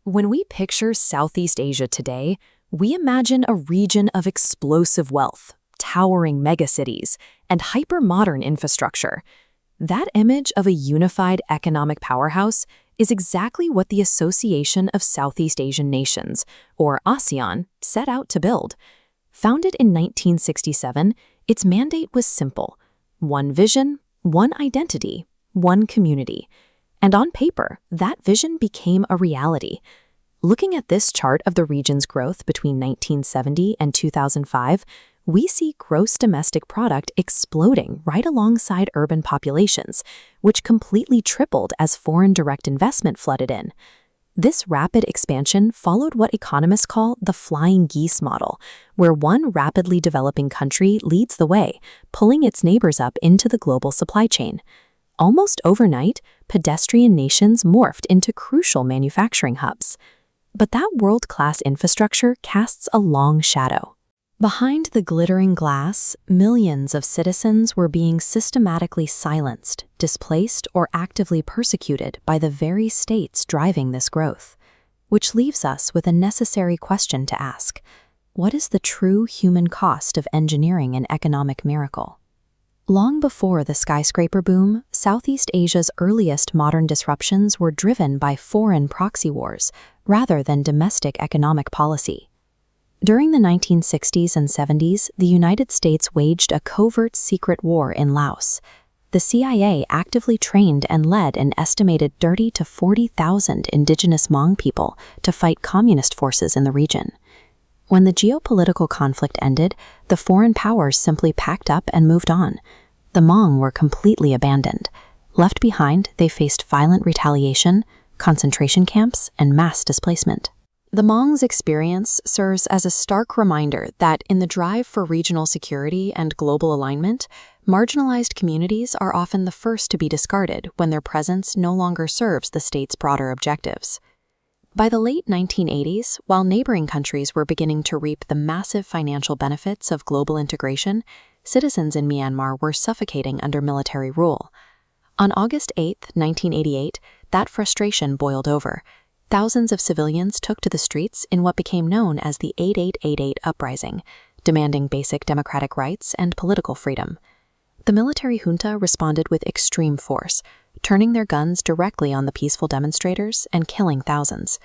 When we picture Southeast Asia today, we imagine a region of explosive wealth, towering megacities, and hyper-modern infrastructure. That image of a unified economic powerhouse is exactly what the Association of Southeast Asian Nations, or ASEAN, set out to build. Founded in 1967, its mandate was simple: one vision, one identity, one community. And on paper, that vision became a reality. Looking at this chart of the region's growth between 1970 and 2005, we see gross domestic product exploding right alongside urban populations, which completely tripled as foreign direct investment flooded in. This rapid expansion followed what economists call the flying geese model, where one rapidly developing country leads the way, pulling its neighbors up into the global supply chain. Almost overnight, pedestrian nations morphed into crucial manufacturing hubs. But that world-class infrastructure casts a long shadow. Behind the glittering glass, millions of citizens were being systematically silenced, displaced, or actively persecuted by the very states driving this growth. Which leaves us with a necessary question to ask: what is the true human cost of engineering an economic miracle? Long before the skyscraper boom, Southeast Asia's earliest modern disruptions were driven by foreign proxy wars rather than domestic economic policy. During the 1960s and 70s, the United States waged a covert secret war in Laos. The CIA actively trained and led an estimated 30,000 to 40,000 indigenous Hmong people to fight communist forces in the region. When the geopolitical conflict ended, the foreign powers simply packed up and moved on. The Hmong were completely abandoned. Left behind, they faced violent retaliation, concentration camps, and mass displacement. The Hmong's experience serves as a stark reminder that in the drive for regional security and global alignment, marginalized communities are often the first to be discarded when their presence no longer serves the state's broader objectives. By the late 1980s, while neighboring countries were beginning to reap the massive financial benefits of global integration, citizens in Myanmar were suffocating under military rule. On August 8, 1988, that frustration boiled over. Thousands of civilians took to the streets in what became known as the 8888 Uprising, demanding basic democratic rights and political freedom. The military junta responded with extreme force, turning their guns directly on the peaceful demonstrators and killing thousands.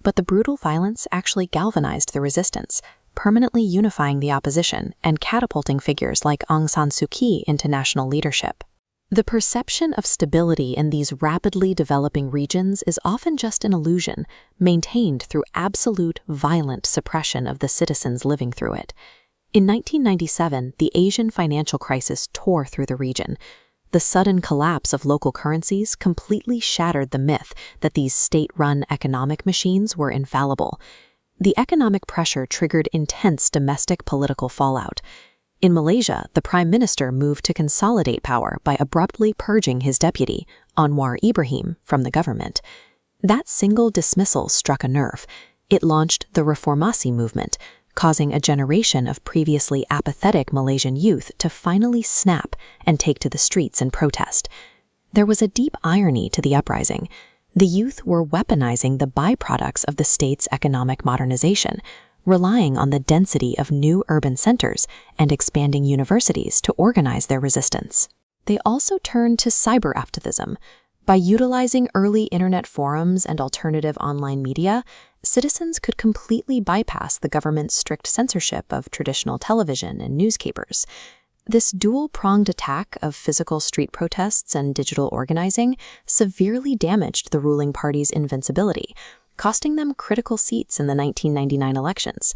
But the brutal violence actually galvanized the resistance, permanently unifying the opposition and catapulting figures like Aung San Suu Kyi into national leadership. The perception of stability in these rapidly developing regions is often just an illusion, maintained through absolute, violent suppression of the citizens living through it. In 1997, the Asian financial crisis tore through the region. The sudden collapse of local currencies completely shattered the myth that these state-run economic machines were infallible. The economic pressure triggered intense domestic political fallout. In Malaysia, the Prime Minister moved to consolidate power by abruptly purging his deputy, Anwar Ibrahim, from the government. That single dismissal struck a nerve. It launched the Reformasi movement, causing a generation of previously apathetic Malaysian youth to finally snap and take to the streets in protest. There was a deep irony to the uprising. The youth were weaponizing the byproducts of the state's economic modernization, relying on the density of new urban centers and expanding universities to organize their resistance. They also turned to cyber activism. By utilizing early internet forums and alternative online media, citizens could completely bypass the government's strict censorship of traditional television and newspapers. This dual-pronged attack of physical street protests and digital organizing severely damaged the ruling party's invincibility, costing them critical seats in the 1999 elections.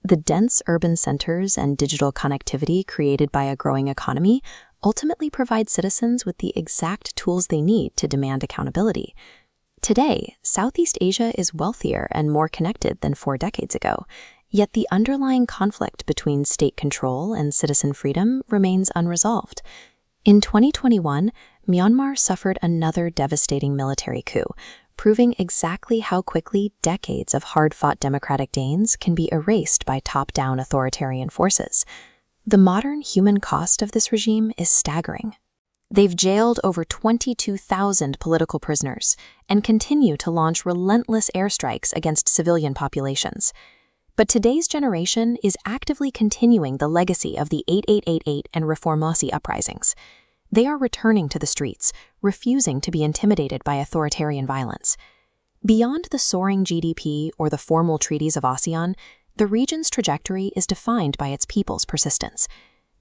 The dense urban centers and digital connectivity created by a growing economy ultimately provide citizens with the exact tools they need to demand accountability. Today, Southeast Asia is wealthier and more connected than 4 decades ago, yet the underlying conflict between state control and citizen freedom remains unresolved. In 2021, Myanmar suffered another devastating military coup, proving exactly how quickly decades of hard-fought democratic gains can be erased by top-down authoritarian forces. The modern human cost of this regime is staggering. They've jailed over 22,000 political prisoners and continue to launch relentless airstrikes against civilian populations. But today's generation is actively continuing the legacy of the 8888 and Reformasi uprisings. They are returning to the streets, refusing to be intimidated by authoritarian violence. Beyond the soaring GDP or the formal treaties of ASEAN, the region's trajectory is defined by its people's persistence.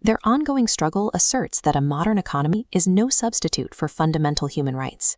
Their ongoing struggle asserts that a modern economy is no substitute for fundamental human rights.